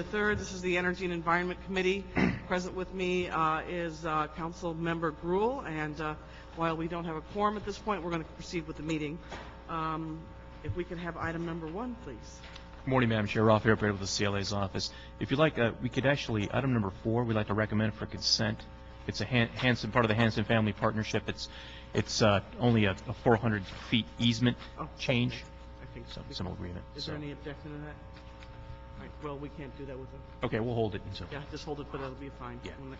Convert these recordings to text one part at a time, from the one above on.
III. This is the Energy and Environment Committee. Present with me is Council Member Gruhl, and while we don't have a quorum at this point, we're going to proceed with the meeting. If we can have item number 1, please. Good morning, Madam Chair. Ralph here, with the CLA's office. If you'd like, we could actually, item number 4, we'd like to recommend for consent. It's a part of the Hanson Family Partnership. It's only a 400 feet easement change. Okay. I think so. Some agreement. Is there any objection to that? All right, well, we can't do that with them. Okay, we'll hold it until. Yeah, just hold it, but it'll be fine. Yeah. We'll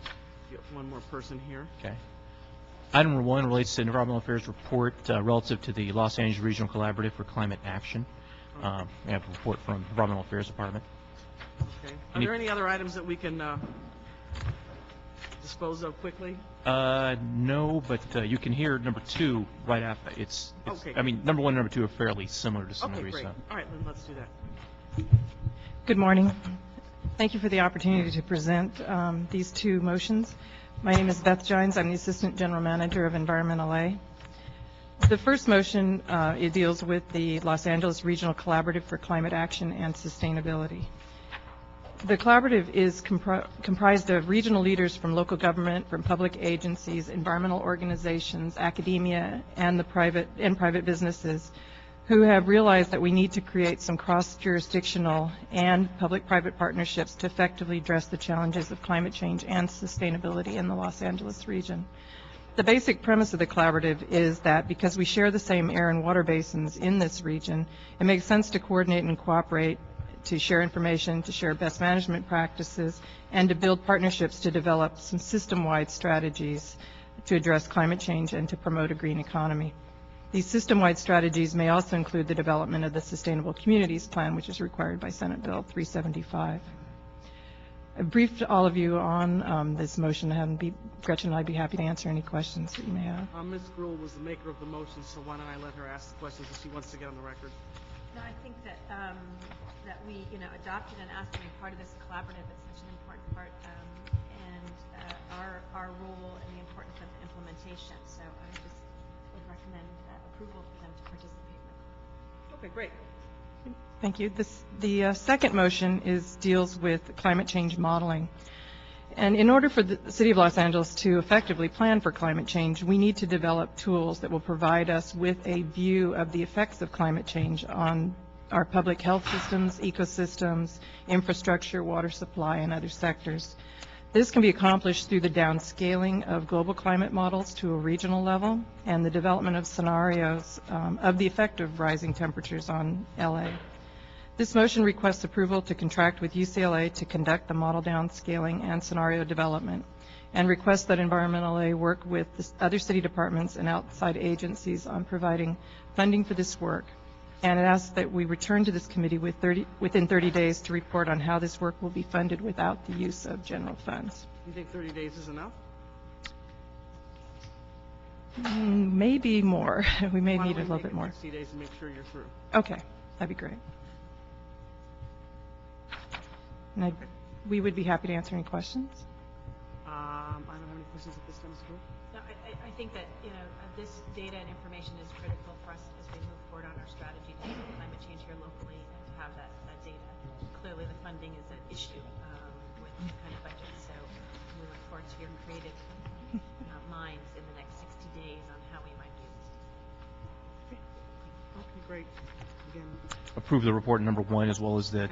get one more person here. Okay. Item number 1 relates to Environmental Affairs report relative to the Los Angeles Regional Collaborative for Climate Action. We have a report from the Environmental Affairs Department. Okay. Are there any other items that we can dispose of quickly? No, but you can hear number 2 right after. It's okay. I mean, number 1 and number 2 are fairly similar to some degree. Okay, great. So. All right, then let's do that. Good morning. Thank you for the opportunity to present these 2 motions. My name is Beth Gines. I'm the Assistant General Manager of Environmental A. The first motion it deals with the Los Angeles Regional Collaborative for Climate Action and Sustainability. The collaborative is comprised of regional leaders from local government, from public agencies, environmental organizations, academia, and private businesses who have realized that we need to create some cross-jurisdictional and public-private partnerships to effectively address the challenges of climate change and sustainability in the Los Angeles region. The basic premise of the collaborative is that because we share the same air and water basins in this region, it makes sense to coordinate and cooperate, to share information, to share best management practices, and to build partnerships to develop some system-wide strategies to address climate change and to promote a green economy. These system-wide strategies may also include the development of the Sustainable Communities Plan, which is required by Senate Bill 375. I briefed all of you on this motion. Gretchen and I'd be happy to answer any questions that you may have. Ms. Gruhl was the maker of the motion, so why don't I let her ask the questions if she wants to get on the record. No, I think that that we, adopted and asked to be part of this collaborative. It's such an important part, and our role and the importance of the implementation. So I just would recommend approval for them to participate in the Okay, great. Thank you. The second motion deals with climate change modeling. And in order for the City of Los Angeles to effectively plan for climate change, we need to develop tools that will provide us with a view of the effects of climate change on our public health systems, ecosystems, infrastructure, water supply, and other sectors. This can be accomplished through the downscaling of global climate models to a regional level and the development of scenarios of the effect of rising temperatures on LA. This motion requests approval to contract with UCLA to conduct the model downscaling and scenario development, and requests that Environmental A work with the other city departments and outside agencies on providing funding for this work. And it asks that we return to this committee within 30 days to report on how this work will be funded without the use of general funds. You think 30 days is enough? Maybe more. We may need a little bit more. 60 days to make sure you're through. Okay, that'd be great. And we would be happy to answer any questions. I don't have any questions at this time, Ms. Gruhl. No, I think that this data and information is critical for us as we move forward on our strategy to handle climate change here locally and to have that data. Clearly, the funding is an issue with this kind of budget, so we look forward to your creative minds in the next 60 days on how we might do this. Okay, great. Again, Approve the report number 1 as well as the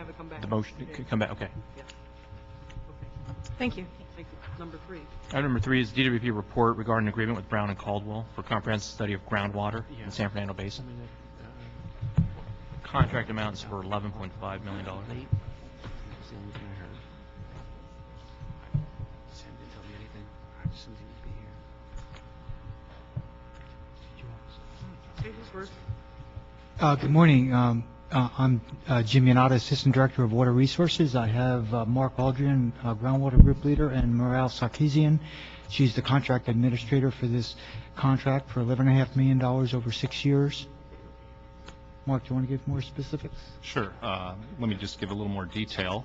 motion. Okay. Come back. Okay. yeah. Okay. Thank you. Thank you. Number 3. Item number 3 is DWP report regarding an agreement with Brown and Caldwell for comprehensive study of groundwater in the San Fernando Basin. Contract amounts for $11.5 million. Okay, who's first? Good morning. I'm Jim Yanata, Assistant Director of Water Resources. I have Mark Aldrian, Groundwater Group Leader, and Morale Sarkeesian. She's the contract administrator for this contract for $11.5 million over 6 years. Mark, do you want to give more specifics? Sure. Let me just give a little more detail.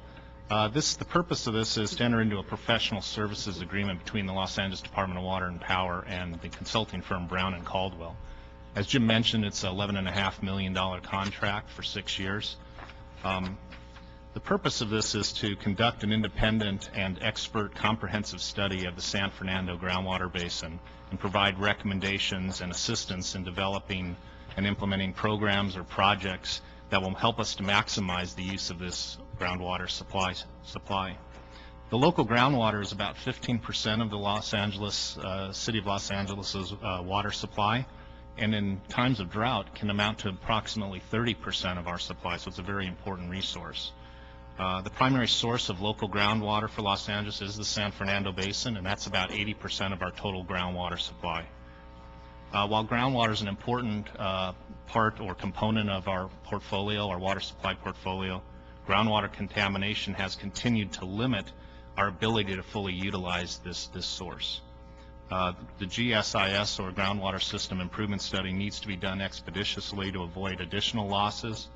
The purpose of this is to enter into a professional services agreement between the Los Angeles Department of Water and Power and the consulting firm Brown and Caldwell. As Jim mentioned, it's an $11.5 million contract for 6 years. The purpose of this is to conduct an independent and expert comprehensive study of the San Fernando groundwater basin and provide recommendations and assistance in developing and implementing programs or projects that will help us to maximize the use of this groundwater supply. The local groundwater is about 15% of the Los Angeles, city of Los Angeles's water supply, and in times of drought can amount to approximately 30% of our supply, so it's a very important resource. The primary source of local groundwater for Los Angeles is the San Fernando Basin, and that's about 80% of our total groundwater supply. While groundwater is an important part or component of our portfolio, our water supply portfolio, groundwater contamination has continued to limit our ability to fully utilize this source. The GSIS, or Groundwater System Improvement Study, needs to be done expeditiously to avoid additional losses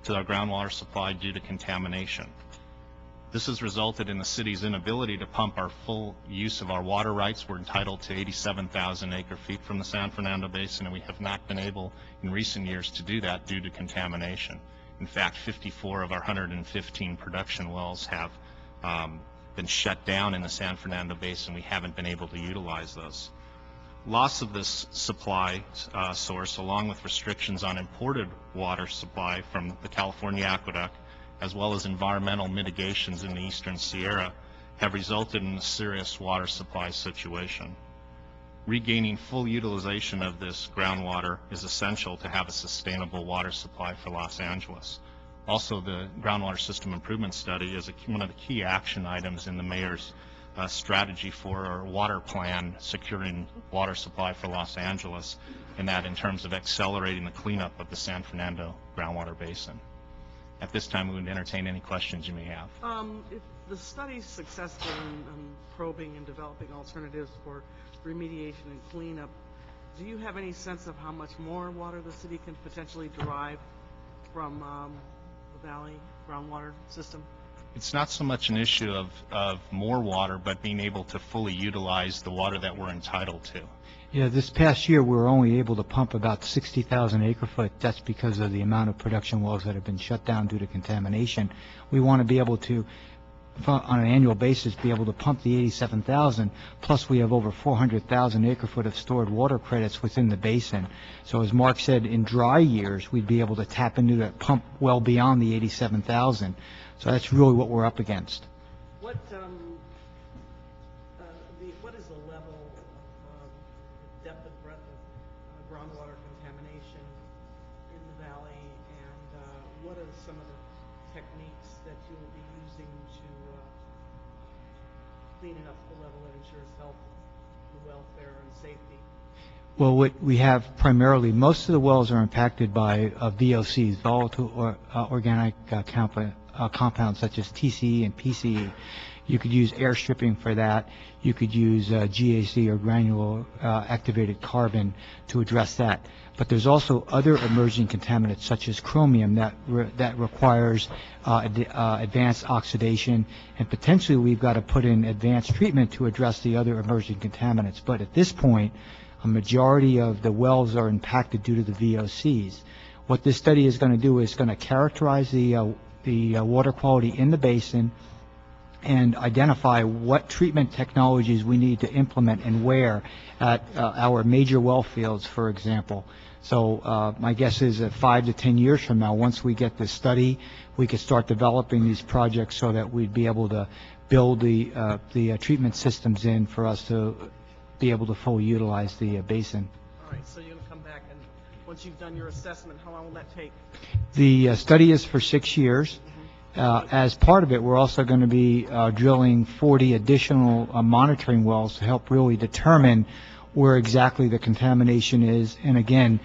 to our groundwater supply due to contamination. This has resulted in the city's inability to pump our full use of our water rights. We're entitled to 87,000 acre-feet from the San Fernando Basin, and we have not been able in recent years to do that due to contamination. In fact, 54 of our 115 production wells have been shut down in the San Fernando Basin. We haven't been able to utilize those. Loss of this supply source, along with restrictions on imported water supply from the California Aqueduct, as well as environmental mitigations in the Eastern Sierra, have resulted in a serious water supply situation. Regaining full utilization of this groundwater is essential to have a sustainable water supply for Los Angeles. Also, the Groundwater System Improvement Study is one of the key action items in the mayor's strategy for our water plan securing water supply for Los Angeles, and that in terms of accelerating the cleanup of the San Fernando groundwater basin. At this time, we would entertain any questions you may have. If the study's successful in probing and developing alternatives for remediation and cleanup, do you have any sense of how much more water the city can potentially derive from the Valley groundwater system? It's not so much an issue of more water, but being able to fully utilize the water that we're entitled to. Yeah, this past year we were only able to pump about 60,000 acre-foot. That's because of the amount of production wells that have been shut down due to contamination. We want to be able to, on an annual basis, be able to pump the 87,000, plus we have over 400,000 acre-foot of stored water credits within the basin. So as Mark said, in dry years we'd be able to tap into that pump well beyond the 87,000. So that's really what we're up against. What is the level of depth and breadth of groundwater contamination in the valley, and what are some of the techniques that you will be using to clean it up to the level that ensures health, welfare, and safety? Well, what we have primarily, most of the wells are impacted by VOCs, volatile organic compounds such as TCE and PCE. You could use air stripping for that. You could use GAC, or granular activated carbon, to address that. But there's also other emerging contaminants such as chromium that requires advanced oxidation, and potentially we've got to put in advanced treatment to address the other emerging contaminants. But at this point, a majority of the wells are impacted due to the VOCs. What this study is going to do is going to characterize the water quality in the basin and identify what treatment technologies we need to implement and where at our major well fields, for example. So my guess is that 5 to 10 years from now, once we get this study, we could start developing these projects so that we'd be able to build the treatment systems in for us to be able to fully utilize the basin. All right, so you're going to come back, and once you've done your assessment, how long will that take? The study is for 6 years. As part of it, we're also going to be drilling 40 additional monitoring wells to help really determine where exactly the contamination is, and again,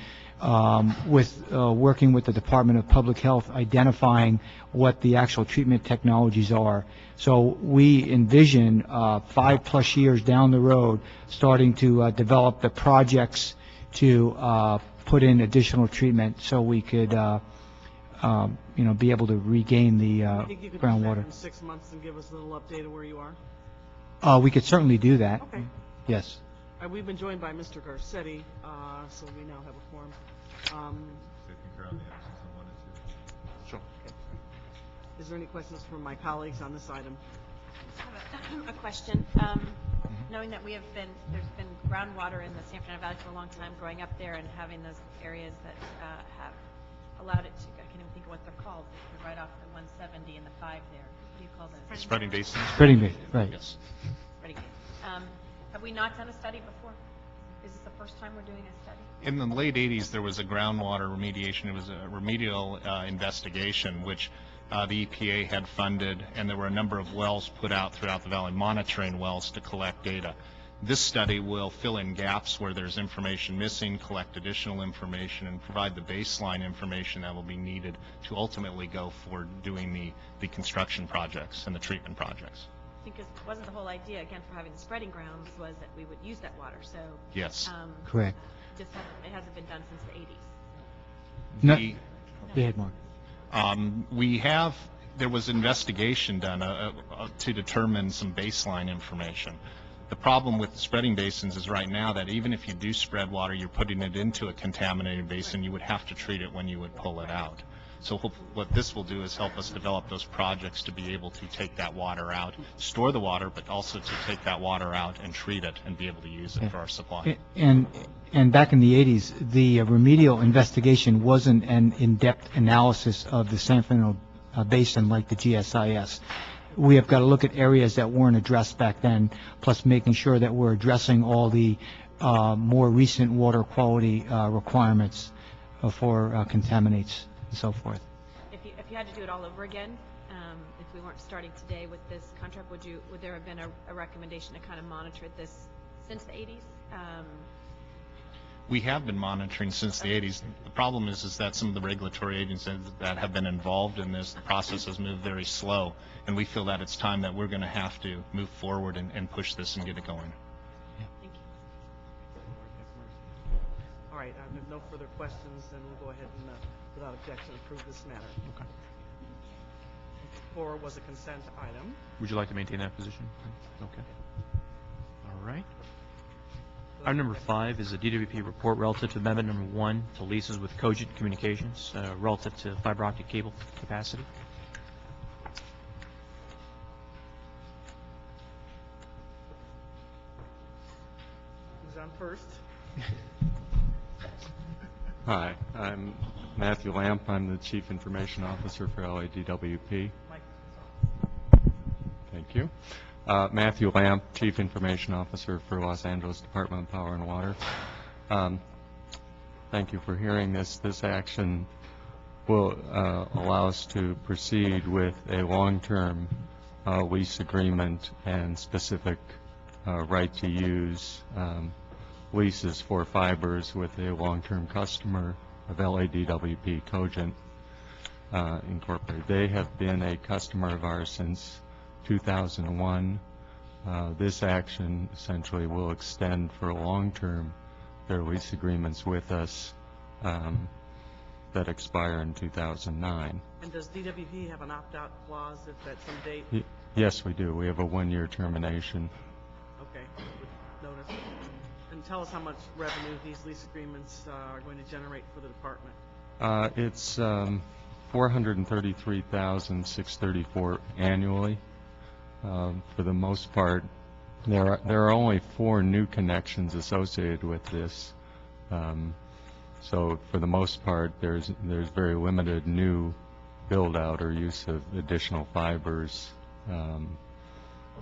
with working with the Department of Public Health, identifying what the actual treatment technologies are. So we envision 5+ years down the road starting to develop the projects to put in additional treatment so we could be able to regain the I think you could groundwater. in 6 months and give us a little update of where you are. We could certainly do that. Okay. Yes. We've been joined by Mr. Garcetti, so we now have a forum. Sure. Is there any questions from my colleagues on this item? I have a question. Knowing that there's been groundwater in the San Fernando Valley for a long time, growing up there and having those areas that have allowed it to, I can't even think of what they're called, they're right off the 170 and the 5 there. What do you call those? Spreading basins? Spreading basin, right. Yes. Spreading basins. Have we not done a study before? Is this the first time we're doing a study? In the late 80s, there was a groundwater remediation. It was a remedial investigation, which the EPA had funded, and there were a number of wells put out throughout the valley, monitoring wells to collect data. This study will fill in gaps where there's information missing, collect additional information, and provide the baseline information that will be needed to ultimately go for doing the construction projects and the treatment projects. Because wasn't the whole idea, again, for having the spreading grounds was that we would use that water, so. Yes. Correct. It hasn't been done since the 80s. No, The- go ahead, Mark. There was investigation done to determine some baseline information. The problem with the spreading basins is right now that even if you do spread water, you're putting it into a contaminated basin, you would have to treat it when you would pull it out. So what this will do is help us develop those projects to be able to take that water out, store the water, but also to take that water out and treat it and be able to use it for our supply. And back in the 80s, the remedial investigation wasn't an in-depth analysis of the San Fernando Basin like the GSIS. We have got to look at areas that weren't addressed back then, plus making sure that we're addressing all the more recent water quality requirements for contaminants and so forth. If you had to do it all over again, if we weren't starting today with this contract, would there have been a recommendation to kind of monitor this since the 80s? We have been monitoring since the 80s. The problem is that some of the regulatory agencies that have been involved in this, the process has moved very slow, and we feel that it's time that we're going to have to move forward and push this and get it going. Thank you. All right, if no further questions, then we'll go ahead and, without objection, approve this matter. Okay. 4 was a consent item. Would you like to maintain that position? Okay. All right. Item number 5 is a DWP report relative to amendment number 1 to leases with Cogent Communications relative to fiber optic cable capacity. Who's on first? Hi, I'm Matthew Lamp. I'm the Chief Information Officer for LADWP. Mike. Thank you. Matthew Lamp, Chief Information Officer for Los Angeles Department of Power and Water. Thank you for hearing this. This action will allow us to proceed with a long-term lease agreement and specific right to use leases for fibers with a long-term customer of LADWP, Cogent Incorporated. They have been a customer of ours since 2001. This action essentially will extend for long-term their lease agreements with us that expire in 2009. And does DWP have an opt-out clause if at some date? Yes, we do. We have a one-year termination. Okay, with notice. And tell us how much revenue these lease agreements are going to generate for the department. It's $433,634 annually. For the most part, there are only 4 new connections associated with this. So for the most part, there's very limited new build-out or use of additional fibers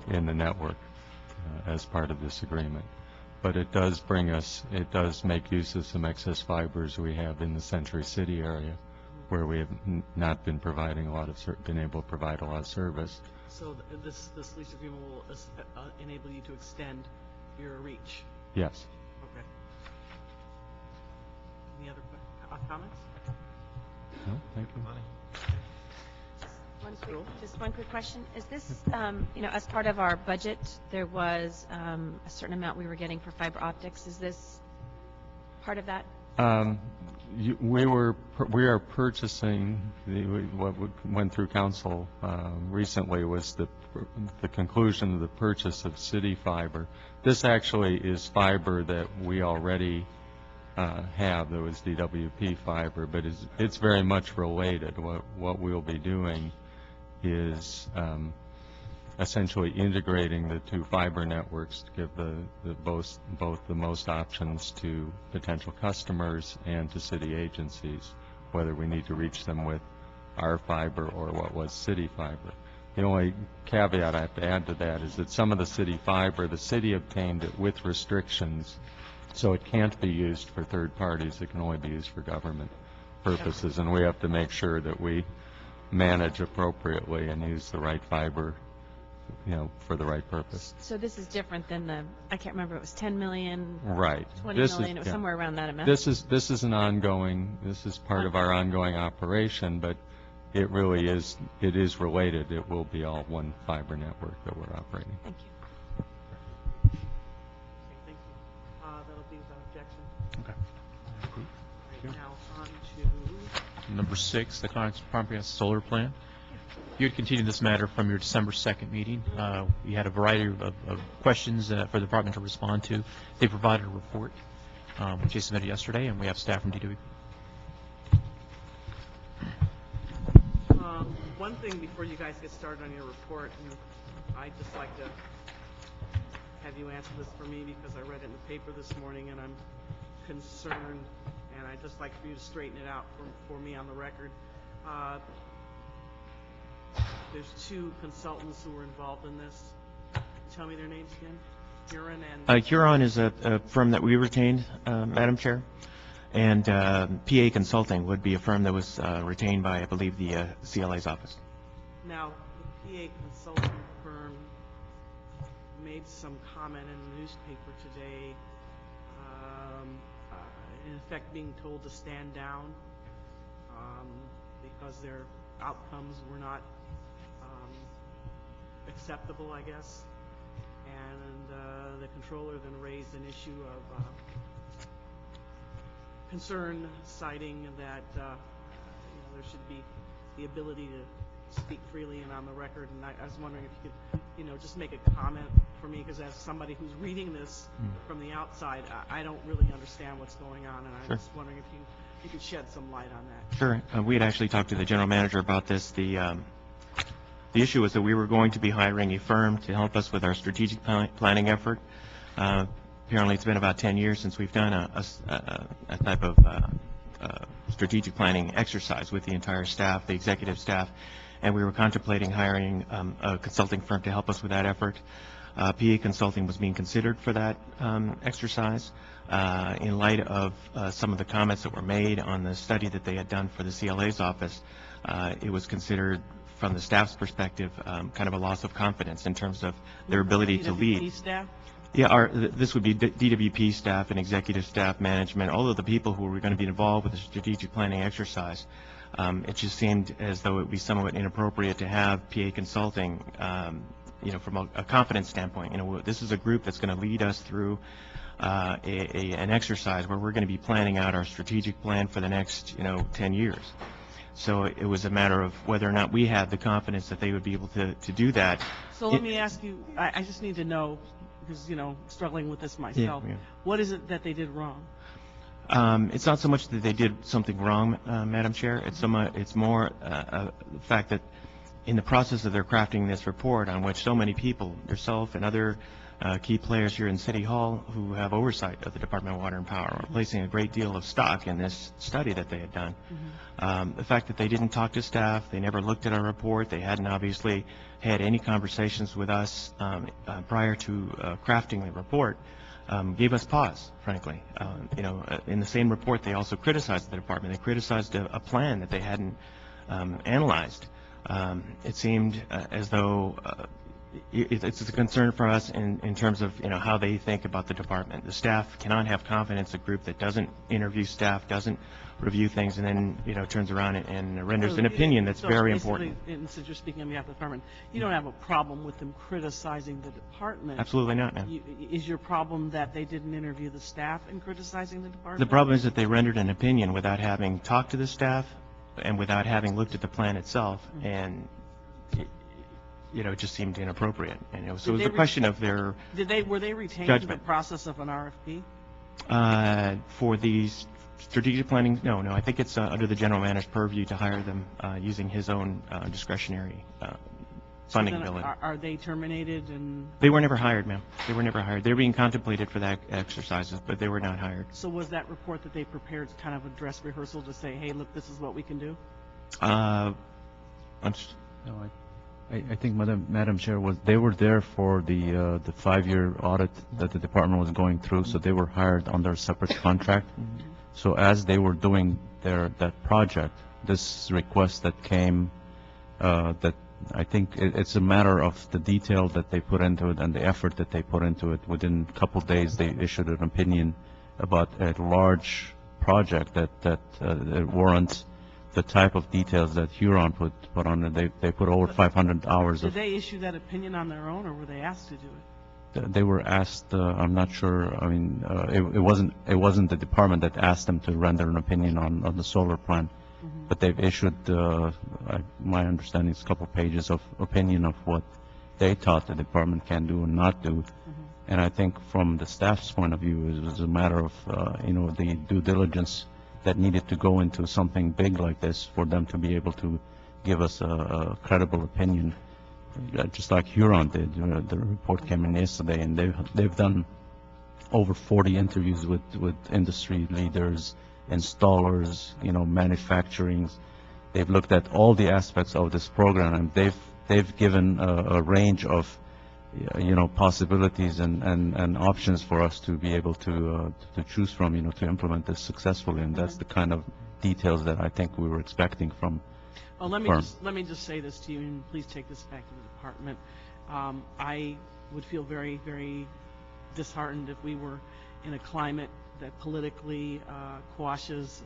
in the network as part of this agreement. But it does make use of some excess fibers we have in the Century City area, where we have not been providing been able to provide a lot of service. So this lease agreement will enable you to extend your reach? Yes. Okay. Any other comments? No, thank you. Just one quick question. Is this, as part of our budget, there was a certain amount we were getting for fiber optics. Is this part of that? We are purchasing, what went through council recently was the conclusion of the purchase of city fiber. This actually is fiber that we already have, that was DWP fiber, but it's very much related. What we'll be doing is essentially integrating the two fiber networks to give both the most options to potential customers and to city agencies, whether we need to reach them with our fiber or what was city fiber. The only caveat I have to add to that is that some of the city fiber, the city obtained it with restrictions, so it can't be used for third parties. It can only be used for government purposes, and we have to make sure that we manage appropriately and use the right fiber, for the right purpose. So this is different than I can't remember, it was 10 million, Right. 20 million, it was somewhere around that amount. This is part of our ongoing operation, but it really is, it is related. It will be all one fiber network that we're operating. Thank you. Okay, thank you. That'll be the objection. Okay. Right, now on to Number 6, the comprehensive solar plan. You had continued this matter from your December 2nd meeting. We had a variety of questions for the department to respond to. They provided a report, which they submitted yesterday, and we have staff from DWP. one thing before you guys get started on your report, and I'd just like to have you answer this for me because I read it in the paper this morning and I'm concerned, and I'd just like for you to straighten it out for me on the record. There's two consultants who were involved in this. Tell me their names again. Huron and... Huron is a firm that we retained, Madam Chair, and PA Consulting would be a firm that was retained by, I believe, the CLA's office. Now, the PA Consulting firm made some comment in the newspaper today, in effect being told to stand down because their outcomes were not acceptable, I guess. And the controller then raised an issue of concern, citing that there should be the ability to speak freely and on the record. And I was wondering if you could, just make a comment for me, because as somebody who's reading this from the outside, I don't really understand what's going on, and I'm just wondering if you could shed some light on that. Sure. We had actually talked to the general manager about this. The issue was that we were going to be hiring a firm to help us with our strategic planning effort. Apparently, it's been about 10 years since we've done a type of strategic planning exercise with the entire staff, the executive staff, and we were contemplating hiring a consulting firm to help us with that effort. PA Consulting was being considered for that exercise. In light of some of the comments that were made on the study that they had done for the CLA's office, it was considered, from the staff's perspective, kind of a loss of confidence in terms of their ability to lead. DWP staff? Yeah, this would be DWP staff and executive staff, management, all of the people who were going to be involved with the strategic planning exercise. It just seemed as though it would be somewhat inappropriate to have PA Consulting, from a confidence standpoint. This is a group that's going to lead us through an exercise where we're going to be planning out our strategic plan for the next, 10 years. So it was a matter of whether or not we had the confidence that they would be able to do that. So let me ask you, I just need to know, because, struggling with this myself, what is it that they did wrong? It's not so much that they did something wrong, Madam Chair. It's more the fact that in the process of their crafting this report, on which so many people, yourself and other key players here in City Hall who have oversight of the Department of Water and Power, are placing a great deal of stock in this study that they had done. The fact that they didn't talk to staff, they never looked at our report, they hadn't obviously had any conversations with us prior to crafting the report, gave us pause, frankly. In the same report, they also criticized the department. They criticized a plan that they hadn't analyzed. It seemed as though it's a concern for us in terms of how they think about the department. The staff cannot have confidence. A group that doesn't interview staff, doesn't review things, and then turns around and renders an opinion that's very important. And since you're speaking on behalf of the department, you don't have a problem with them criticizing the department. Absolutely not, ma'am. Is your problem that they didn't interview the staff in criticizing the department? The problem is that they rendered an opinion without having talked to the staff and without having looked at the plan itself, and it just seemed inappropriate. And so it was a question of their were they retained judgment. in the process of an RFP? For these Strategic planning, no, I think it's under the general manager's purview to hire them using his own discretionary funding Then ability. Are they terminated and, They were never hired, ma'am. They were never hired. They were being contemplated for that exercises, but they were not hired. so was that report that they prepared kind of a dress rehearsal to say, hey, look, this is what we can do? I'm No, I think, Madam Chair, they were there for the 5-year audit that the department was going through, so they were hired under a separate contract. So as they were doing that project, this request that came, that I think it's a matter of the detail that they put into it and the effort that they put into it. Within a couple of days, they issued an opinion about a large project that warrants the type of details that Huron put on it. They put over 500 hours Did of. they issue that opinion on their own, or were they asked to do it? They were asked. I'm not sure. I mean, it wasn't the department that asked them to render an opinion on the solar plant, but they've issued. My understanding is a couple pages of opinion of what they thought the department can do and not do. And I think from the staff's point of view, it was a matter of the due diligence that needed to go into something big like this for them to be able to give us a credible opinion, just like Huron did. The report came in yesterday, and they've done over 40 interviews with industry leaders, installers, manufacturing. They've looked at all the aspects of this program, and they've given a range of possibilities and options for us to be able to choose from, to implement this successfully. And that's the kind of details that I think we were expecting from. Well, let me just say this to you, and please take this back to the department. I would feel very, very disheartened if we were in a climate that politically quashes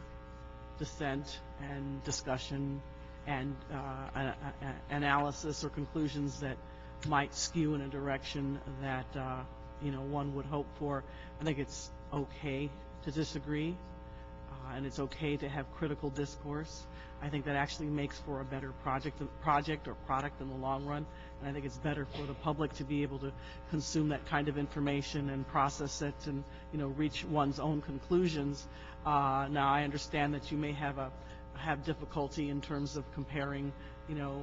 dissent and discussion and analysis or conclusions that might skew in a direction that one would hope for. I think it's okay to disagree, and it's okay to have critical discourse. I think that actually makes for a better project or product in the long run, and I think it's better for the public to be able to consume that kind of information and process it and reach one's own conclusions. Now, I understand that you may have difficulty in terms of comparing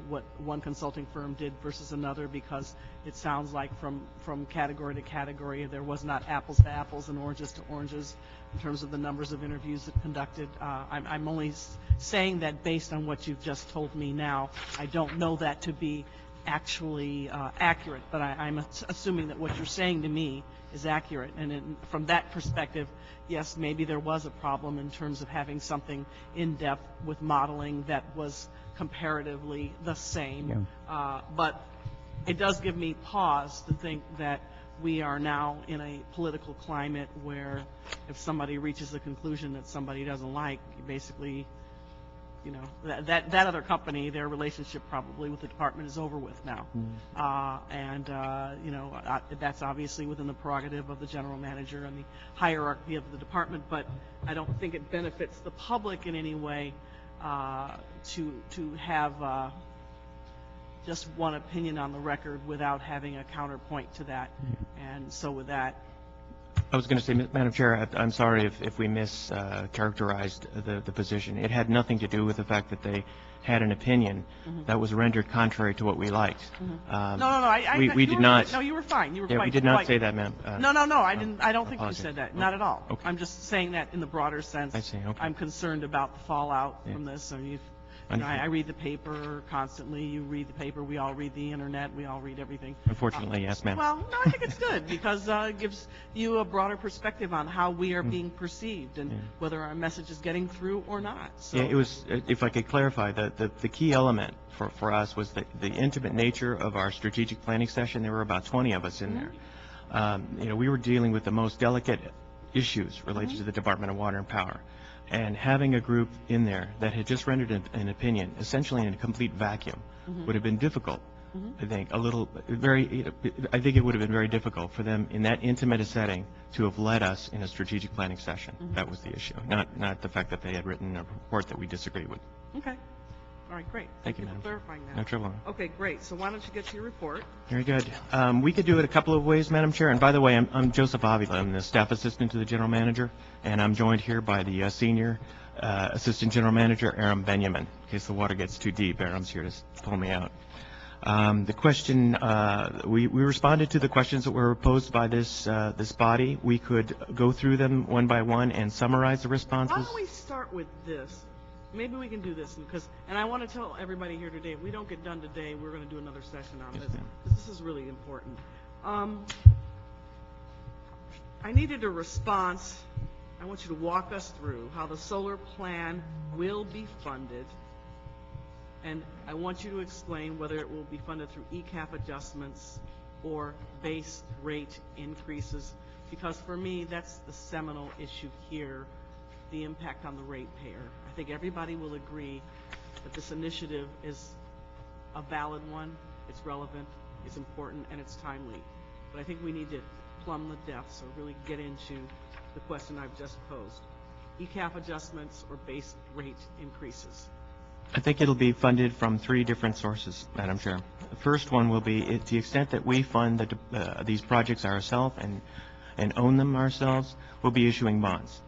what one consulting firm did versus another, because it sounds like from category to category there was not apples to apples and oranges to oranges in terms of the numbers of interviews that conducted. I'm only saying that based on what you've just told me now. I don't know that to be actually accurate, but I'm assuming that what you're saying to me is accurate. And from that perspective, yes, maybe there was a problem in terms of having something in depth with modeling that was comparatively the same. But it does give me pause to think that we are now in a political climate where if somebody reaches a conclusion that somebody doesn't like, you basically, that other company, their relationship probably with the department is over with now. That's obviously within the prerogative of the general manager and the hierarchy of the department, but I don't think it benefits the public in any way to have just one opinion on the record without having a counterpoint to that. And so with that, I was going to say, Madam Chair, I'm sorry if we mischaracterized the position. It had nothing to do with the fact that they had an opinion that was rendered contrary to what we liked. We did not. No, you were fine. You were quite we did not polite. say that, ma'am. No, I didn't. I don't think you apologize. said that. Not at all. Okay. I'm just saying that in the broader sense. I see. Okay. I'm concerned about the fallout from this. So I read the paper constantly. You read the paper. We all read the internet. We all read everything. Unfortunately, yes, ma'am. Well, no, I think it's good because it gives you a broader perspective on how we are being perceived and whether our message is getting through or not. So. Yeah, it was. If I could clarify, the key element for us was the intimate nature of our strategic planning session. There were about 20 of us in there. We were dealing with the most delicate issues related to the Department of Water and Power. And having a group in there that had just rendered an opinion, essentially in a complete vacuum, would have been difficult. I think I think it would have been very difficult for them in that intimate a setting to have led us in a strategic planning session. That was the issue, not the fact that they had written a report that we disagreed with. Okay. All right, great. Thank you, for Madam Chair. clarifying that. No trouble. Okay, great. So why don't you get to your report? Very good. We could do it a couple of ways, Madam Chair. And by the way, I'm Joseph Avila. I'm the staff assistant to the general manager, and I'm joined here by the senior assistant general manager, Aram Benjamin. In case the water gets too deep, Aram's here to pull me out. The question, we responded to the questions that were posed by this body. We could go through them one by one and summarize the responses. Why don't we start with this? Maybe we can do this, and I want to tell everybody here today, if we don't get done today, we're going to do another session on this. ma'am. This is really important. I needed a response. I want you to walk us through how the solar plan will be funded, and I want you to explain whether it will be funded through ECAP adjustments or base rate increases, because for me, that's the seminal issue here, the impact on the ratepayer. I think everybody will agree that this initiative is a valid one, it's relevant, it's important, and it's timely. But I think we need to plumb the depths or really get into the question I've just posed. ECAP adjustments or base rate increases. I think it'll be funded from three different sources, Madam Chair. The first one will be, to the extent that we fund these projects ourselves and own them ourselves, we'll be issuing bonds.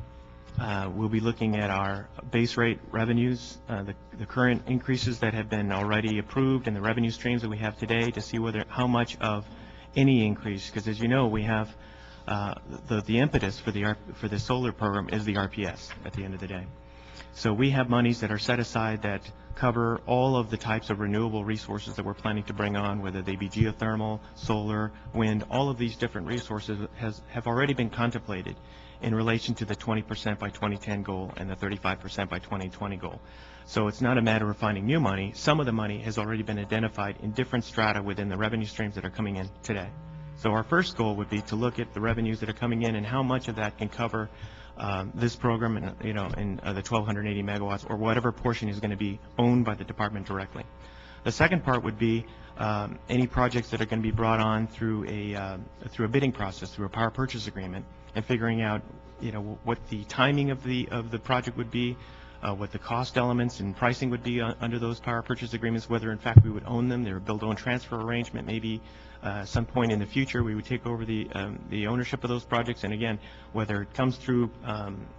We'll be looking at our base rate revenues, the current increases that have been already approved and the revenue streams that we have today to see how much of any increase, because as you know, we have the impetus for the solar program is the RPS at the end of the day. So we have monies that are set aside that cover all of the types of renewable resources that we're planning to bring on, whether they be geothermal, solar, wind. All of these different resources have already been contemplated in relation to the 20% by 2010 goal and the 35% by 2020 goal. So it's not a matter of finding new money. Some of the money has already been identified in different strata within the revenue streams that are coming in today. So our first goal would be to look at the revenues that are coming in and how much of that can cover this program, and the 1,280 megawatts or whatever portion is going to be owned by the department directly. The second part would be any projects that are going to be brought on through a bidding process, through a power purchase agreement, and figuring out what the timing of the project would be, what the cost elements and pricing would be under those power purchase agreements, whether in fact we would own them. They're a build own transfer arrangement. Maybe some point in the future we would take over the ownership of those projects, and again, whether it comes through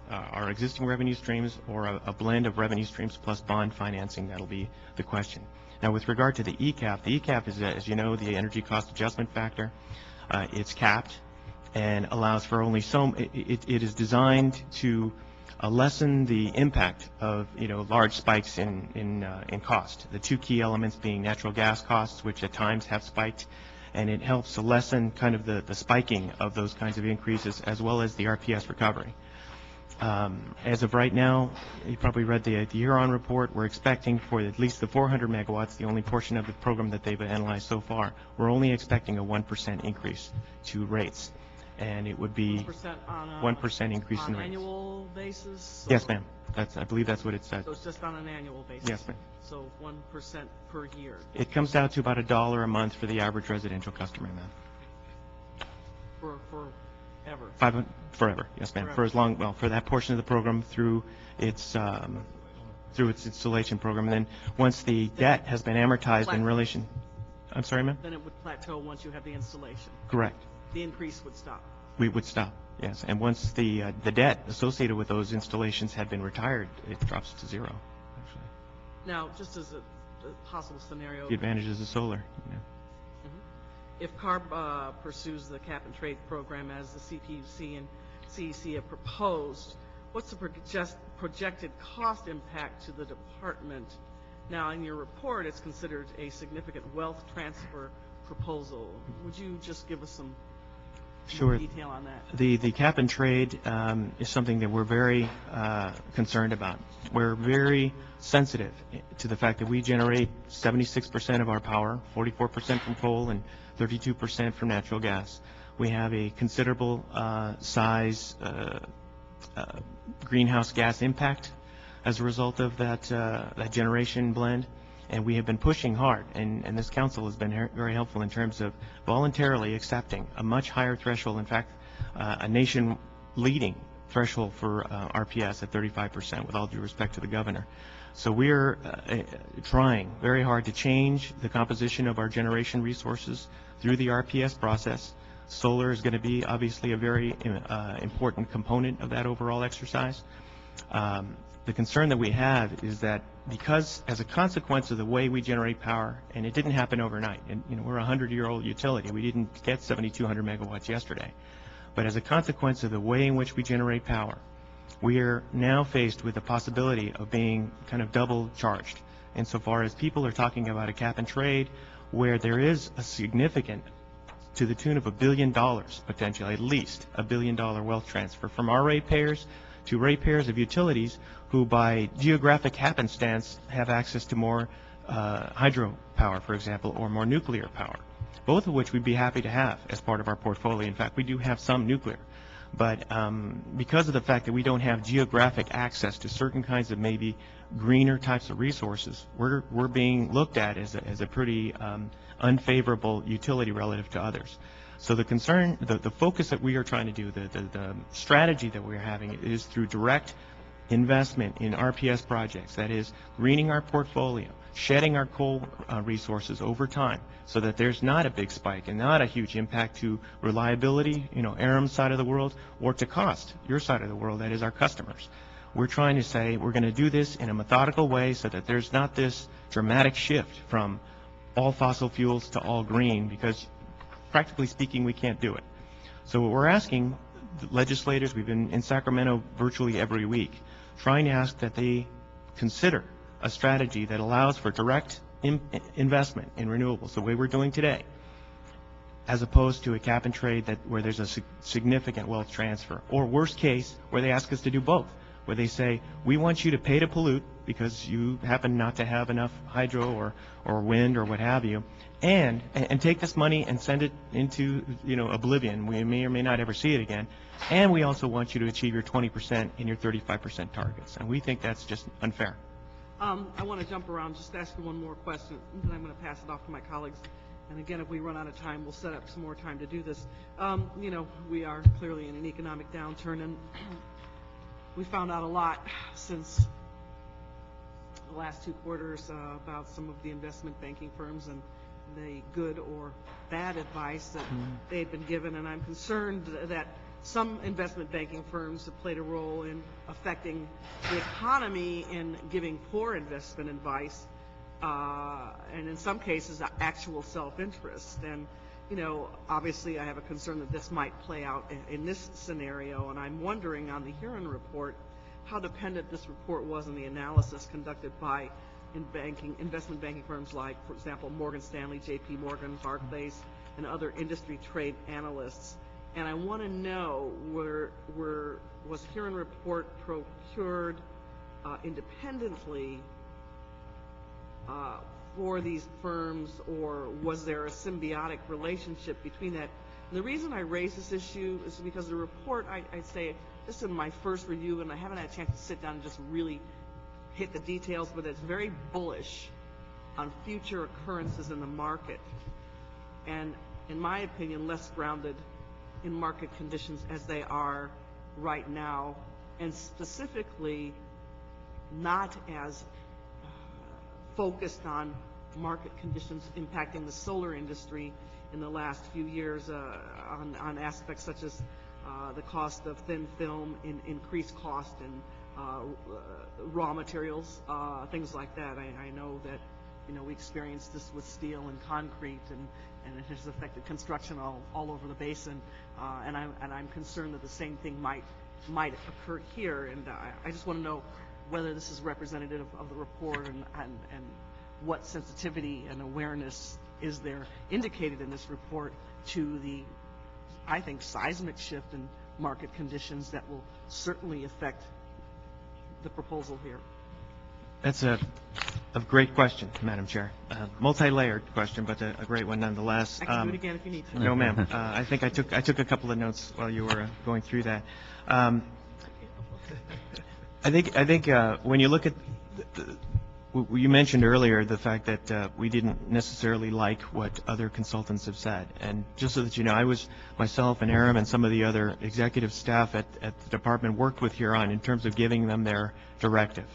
our existing revenue streams or a blend of revenue streams plus bond financing, that'll be the question. Now, with regard to the ECAP is, as you know, the energy cost adjustment factor. It's capped and allows for only it is designed to lessen the impact of large spikes in cost. The two key elements being natural gas costs, which at times have spiked, and it helps to lessen kind of the spiking of those kinds of increases, as well as the RPS recovery. As of right now, you probably read the Huron report. We're expecting for at least the 400 megawatts, the only portion of the program that they've analyzed so far, we're only expecting a 1% increase to rates. And it would be 1% increase in rates. On an annual basis? So yes, ma'am. I believe that's what it said. So it's just on an annual basis? Yes, ma'am. So 1% per year? It comes out to about $1 a month for the average residential customer, ma'am. Forever? Forever, yes, ma'am. For as long, for that portion of the program through its installation program. And then once the debt has been amortized in relation, I'm sorry, ma'am? Then it would plateau once you have the installation? Correct. The increase would stop? We would stop, yes. And once the debt associated with those installations had been retired, it drops to zero, actually. Now, just as a possible scenario. The advantages of solar, If CARB pursues the cap and trade program as the CPUC and CEC have proposed, what's the projected cost impact to the department? Now, in your report, it's considered a significant wealth transfer proposal. Would you just give us some more detail on that? The cap and trade is something that we're very concerned about. We're very sensitive to the fact that we generate 76% of our power, 44% from coal and 32% from natural gas. We have a considerable size greenhouse gas impact as a result of that generation blend. And we have been pushing hard, and this council has been very helpful in terms of voluntarily accepting a much higher threshold, in fact, a nation-leading threshold for RPS at 35%, with all due respect to the governor. So we're trying very hard to change the composition of our generation resources through the RPS process. Solar is going to be obviously a very important component of that overall exercise. The concern that we have is that because, as a consequence of the way we generate power, and it didn't happen overnight, and we're a 100-year-old utility, we didn't get 7,200 megawatts yesterday, but as a consequence of the way in which we generate power, we are now faced with the possibility of being kind of double charged insofar as people are talking about a cap and trade where there is a significant, to the tune of $1 billion potentially, at least $1 billion wealth transfer from our ratepayers to ratepayers of utilities who by geographic happenstance have access to more hydropower, for example, or more nuclear power, both of which we'd be happy to have as part of our portfolio. In fact, we do have some nuclear. But because of the fact that we don't have geographic access to certain kinds of maybe greener types of resources, we're being looked at as a pretty unfavorable utility relative to others. So the concern, the focus that we are trying to do, the strategy that we're having is through direct investment in RPS projects, that is greening our portfolio, shedding our coal resources over time so that there's not a big spike and not a huge impact to reliability, Aram's side of the world, or to cost, your side of the world, that is our customers. We're trying to say we're going to do this in a methodical way so that there's not this dramatic shift from all fossil fuels to all green, because practically speaking, we can't do it. So what we're asking the legislators, we've been in Sacramento virtually every week, trying to ask that they consider a strategy that allows for direct investment in renewables, the way we're doing today, as opposed to a cap and trade where there's a significant wealth transfer, or worst case, where they ask us to do both, where they say, we want you to pay to pollute because you happen not to have enough hydro or wind or what have you, and take this money and send it into oblivion. We may or may not ever see it again. And we also want you to achieve your 20% and your 35% targets. And we think that's just unfair. I want to jump around, just ask you one more question, and then I'm going to pass it off to my colleagues. And again, if we run out of time, we'll set up some more time to do this. We are clearly in an economic downturn, and we found out a lot since the last 2 quarters about some of the investment banking firms and the good or bad advice that they had been given. And I'm concerned that some investment banking firms have played a role in affecting the economy in giving poor investment advice, and in some cases actual self-interest. And obviously I have a concern that this might play out in this scenario, and I'm wondering on the Huron report how dependent this report was on the analysis conducted by investment banking firms like, for example, Morgan Stanley, J.P. Morgan, Barclays, and other industry trade analysts. And I want to know, was Huron report procured independently for these firms, or was there a symbiotic relationship between that? And the reason I raise this issue is because the report, I'd say, this is my first review, and I haven't had a chance to sit down and just really hit the details, but it's very bullish on future occurrences in the market, and in my opinion, less grounded in market conditions as they are right now, and specifically not as focused on market conditions impacting the solar industry in the last few years, on aspects such as the cost of thin film, increased cost in raw materials, things like that. I know that we experienced this with steel and concrete, and it has affected construction all over the basin, and I'm concerned that the same thing might occur here. And I just want to know whether this is representative of the report, and what sensitivity and awareness is there indicated in this report to the, I think, seismic shift in market conditions that will certainly affect the proposal here. That's a great question, Madam Chair. Multi-layered question, but a great one nonetheless. I can do it again if you need to. No, ma'am. I think I took a couple of notes while you were going through that. I think when you look at You mentioned earlier the fact that we didn't necessarily like what other consultants have said. And just so that you know, I was myself and Aram and some of the other executive staff at the department worked with Huron in terms of giving them their directive.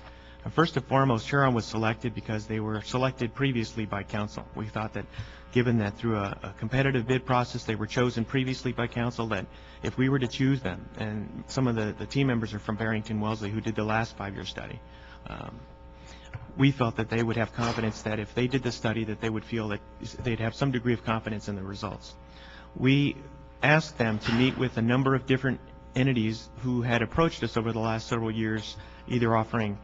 First and foremost, Huron was selected because they were selected previously by council. We thought that given that through a competitive bid process they were chosen previously by council, that if we were to choose them, and some of the team members are from Barrington Wellesley who did the last 5-year study, we felt that they would have confidence that if they did the study that they would feel that they'd have some degree of confidence in the results. We asked them to meet with a number of different entities who had approached us over the last several years, either offering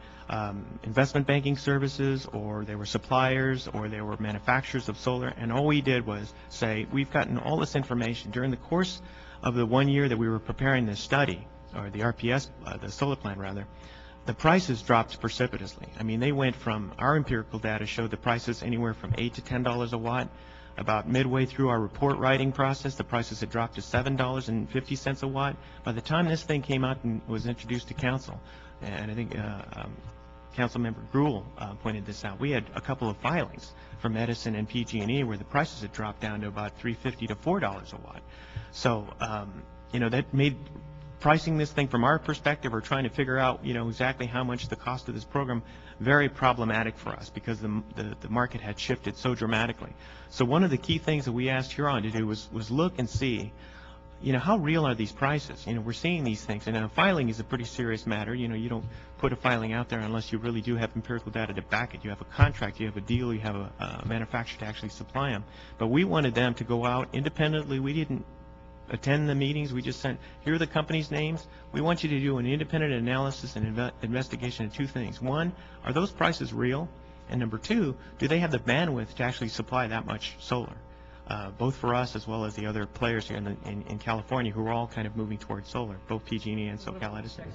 investment banking services, or they were suppliers, or they were manufacturers of solar, and all we did was say, we've gotten all this information. During the course of the 1 year that we were preparing this study, or the RPS, the solar plan rather, the prices dropped precipitously. I mean, they went from, our empirical data showed the prices anywhere from $8 to $10 a watt. About midway through our report writing process, the prices had dropped to $7.50 a watt. By the time this thing came out and was introduced to council, and I think Councilmember Gruhl pointed this out, we had a couple of filings from Edison and PG&E where the prices had dropped down to about $3.50 to $4 a watt. So, you know, that made pricing this thing from our perspective, or trying to figure out, you know, exactly how much the cost of this program, very problematic for us because the market had shifted so dramatically. So one of the key things that we asked Huron to do was look and see, you know, how real are these prices? You know, we're seeing these things, and filing is a pretty serious matter. You know, you don't put a filing out there unless you really do have empirical data to back it. You have a contract, you have a deal, you have a manufacturer to actually supply them. But we wanted them to go out independently. We didn't attend the meetings. We just sent, here are the companies' names. We want you to do an independent analysis and investigation of two things. One, are those prices real? And number two, do they have the bandwidth to actually supply that much solar? Both for us as well as the other players here in California who are all kind of moving towards solar, both PG&E and SoCal Edison.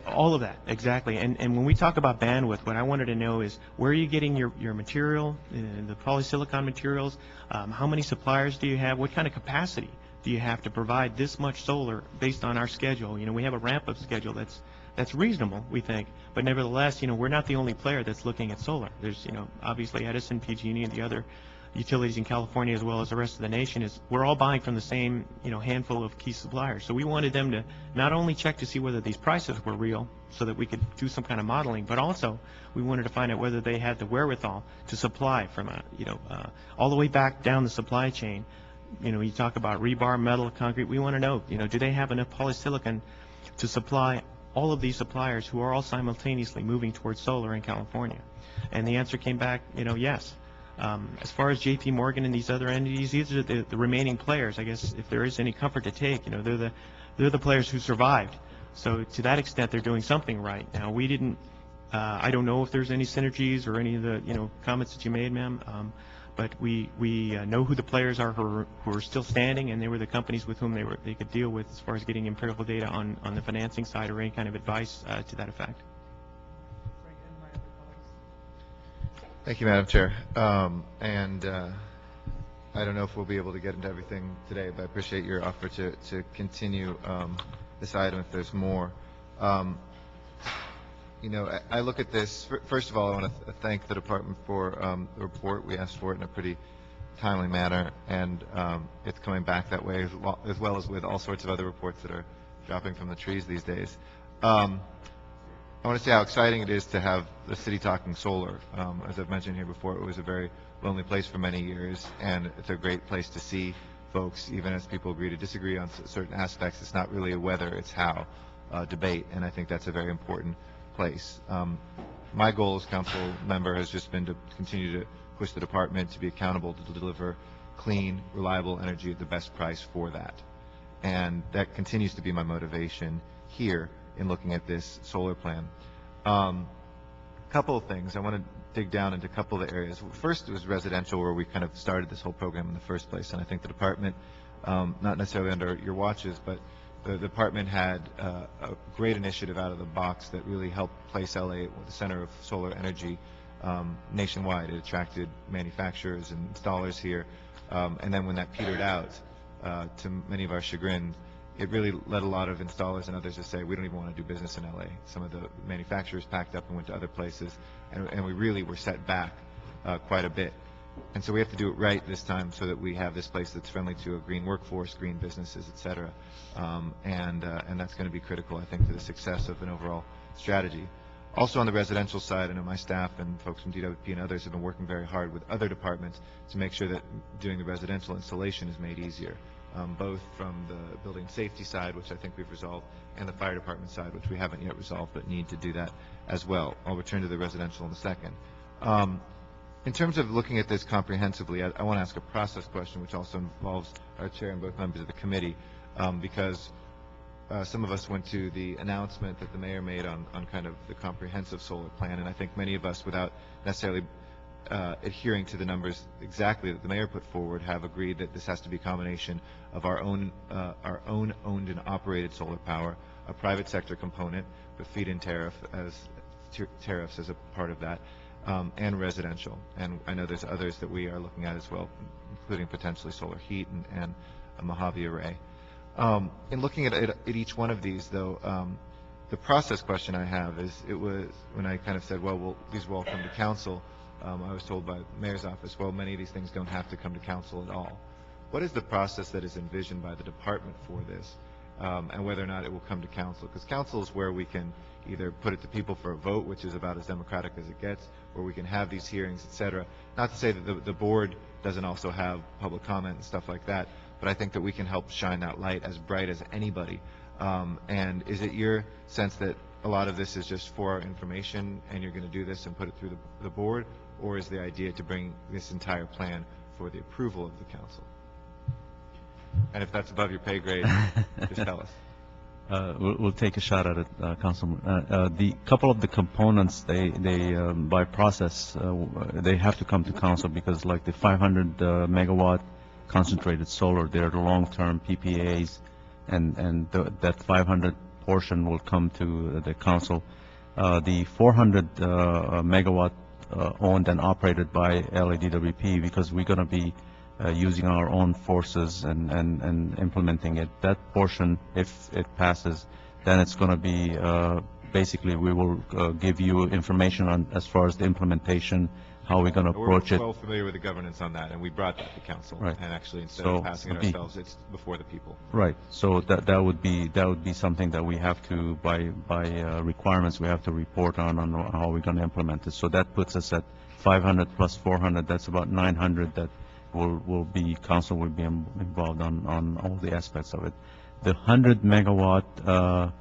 All of that, exactly. And when we talk about bandwidth, what I wanted to know is where are you getting your material, the polysilicon materials, how many suppliers do you have, what kind of capacity do you have to provide this much solar based on our schedule? You know, we have a ramp-up schedule that's reasonable, we think, but nevertheless, you know, we're not the only player that's looking at solar. There's, you know, obviously Edison, PG&E, and the other utilities in California as well as the rest of the nation, is we're all buying from the same, you know, handful of key suppliers. So we wanted them to not only check to see whether these prices were real so that we could do some kind of modeling, but also we wanted to find out whether they had the wherewithal to supply from a, you know, all the way back down the supply chain. You know, you talk about rebar, metal, concrete, we want to know, you know, do they have enough polysilicon to supply all of these suppliers who are all simultaneously moving towards solar in California? And the answer came back, you know, yes. As far as J.P. Morgan and these other entities, these are the remaining players. I guess if there is any comfort to take, you know, they're the players who survived. So to that extent, they're doing something right. Now, we didn't. I don't know if there's any synergies or any of the, you know, comments that you made, ma'am. But we know who the players are who are still standing, and they were the companies with whom they could deal with as far as getting empirical data on the financing side or any kind of advice to that effect. Thank you, Madam Chair. I don't know if we'll be able to get into everything today, but I appreciate your offer to continue this item if there's more. You know, I look at this, first of all, I want to thank the department for the report. We asked for it in a pretty timely manner, and it's coming back that way as well as with all sorts of other reports that are dropping from the trees these days. I want to say how exciting it is to have the city talking solar. As I've mentioned here before, it was a very lonely place for many years, and it's a great place to see folks, even as people agree to disagree on certain aspects. It's not really a whether, it's how debate, and I think that's a very important place. My goal as council member has just been to continue to push the department to be accountable to deliver clean, reliable energy at the best price for that. And that continues to be my motivation here in looking at this solar plan. Couple of things. I want to dig down into a couple of the areas. First, it was residential, where we kind of started this whole program in the first place. And I think the department, not necessarily under your watches, but the department had a great initiative out of the box that really helped place LA at the center of solar energy nationwide. It attracted manufacturers and installers here. And then when that petered out, to many of our chagrin, it really led a lot of installers and others to say, we don't even want to do business in LA. Some of the manufacturers packed up and went to other places, and we really were set back quite a bit. And so we have to do it right this time so that we have this place that's friendly to a green workforce, green businesses, et cetera. And that's going to be critical, I think, to the success of an overall strategy. Also on the residential side, I know my staff and folks from DWP and others have been working very hard with other departments to make sure that doing the residential installation is made easier, both from the building safety side, which I think we've resolved, and the fire department side, which we haven't yet resolved, but need to do that as well. I'll return to the residential in a second. In terms of looking at this comprehensively, I want to ask a process question, which also involves our chair and both members of the committee, because some of us went to the announcement that the mayor made on kind of the comprehensive solar plan, and I think many of us, without necessarily adhering to the numbers exactly that the mayor put forward, have agreed that this has to be a combination of our own owned and operated solar power, a private sector component with feed-in tariffs as a part of that, and residential. And I know there's others that we are looking at as well, including potentially solar heat and a Mojave array. In looking at each one of these, though, the process question I have is, it was when I kind of said, well, these will all come to council, I was told by the mayor's office, well, many of these things don't have to come to council at all. What is the process that is envisioned by the department for this, and whether or not it will come to council? Because council is where we can either put it to people for a vote, which is about as democratic as it gets, or we can have these hearings, et cetera. Not to say that the board doesn't also have public comment and stuff like that, but I think that we can help shine that light as bright as anybody. And is it your sense that a lot of this is just for our information and you're going to do this and put it through the board, or is the idea to bring this entire plan for the approval of the council? And if that's above your pay grade, just tell us. We'll take a shot at it, Councilman. The couple of the components, they by process, they have to come to council, because like the 500 megawatt concentrated solar, they're the long-term PPAs, and that 500 portion will come to the council. The 400 megawatt owned and operated by LADWP, because we're going to be using our own forces and implementing it. That portion, if it passes, then it's going to be basically we will give you information on as far as the implementation, how we're going to approach it. We're well familiar with the governance on that, and we brought that to council. Right. And actually, instead of passing it ourselves, it's before the people. Right. So that would be something that we have to, by requirements, we have to report on how we're going to implement it. So that puts us at 500 plus 400. That's about 900 that council will be involved on all the aspects of it. The 100 megawatt,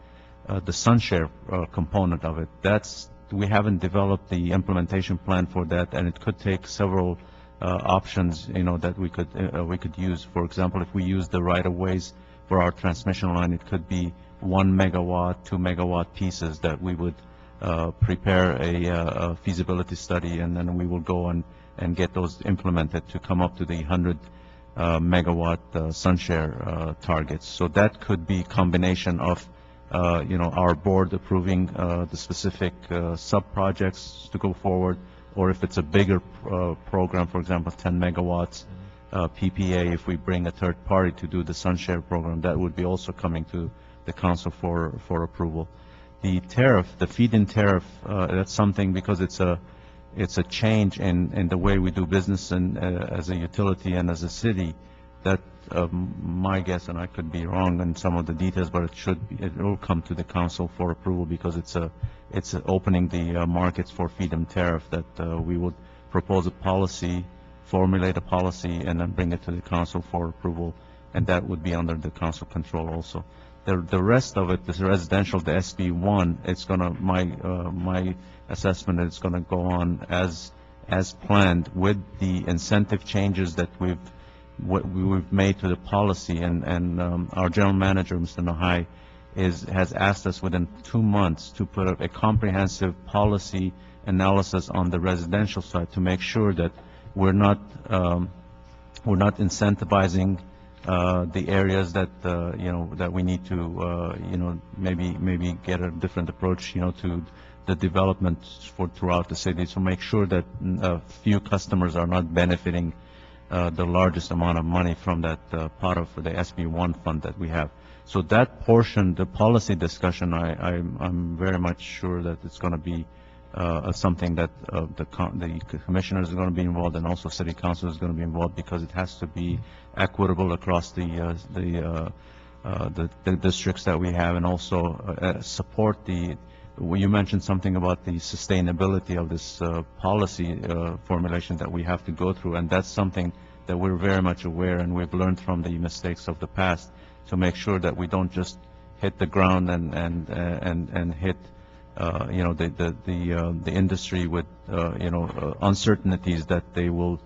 the sunshare component of it, we haven't developed the implementation plan for that, and it could take several options, that we could use. For example, if we use the right-of-ways for our transmission line, it could be 1 megawatt, 2 megawatt pieces that we would prepare a feasibility study, and then we will go and get those implemented to come up to the 100 megawatt sunshare targets. So that could be combination of our board approving the specific sub-projects to go forward, or if it's a bigger program, for example, 10 megawatts PPA, if we bring a third party to do the sunshare program, that would be also coming to the council for approval. The tariff, the feed-in tariff, that's something, because it's a change in the way we do business and as a utility and as a city, that my guess, and I could be wrong in some of the details, but it will come to the council for approval, because it's opening the markets for feed-in tariff, that we would propose a policy, formulate a policy, and then bring it to the council for approval, and that would be under the council control also. The rest of it, the residential, the SB1, it's gonna, my assessment, it's gonna go on as planned, with the incentive changes that we've made to the policy, and our general manager, Mr. Nahai, has asked us within 2 months to put up a comprehensive policy analysis on the residential side to make sure that we're not incentivizing the areas that that we need to maybe get a different approach to the development throughout the city, to make sure that few customers are not benefiting the largest amount of money from that part of the SB1 fund that we have. So that portion, the policy discussion, I'm very much sure that it's going to be something that the commissioners are going to be involved, and also city council is going to be involved, because it has to be equitable across the districts that we have, and also support you mentioned something about the sustainability of this policy formulation that we have to go through, and that's something that we're very much aware, and we've learned from the mistakes of the past, to make sure that we don't just hit the ground and hit the industry with uncertainties that they will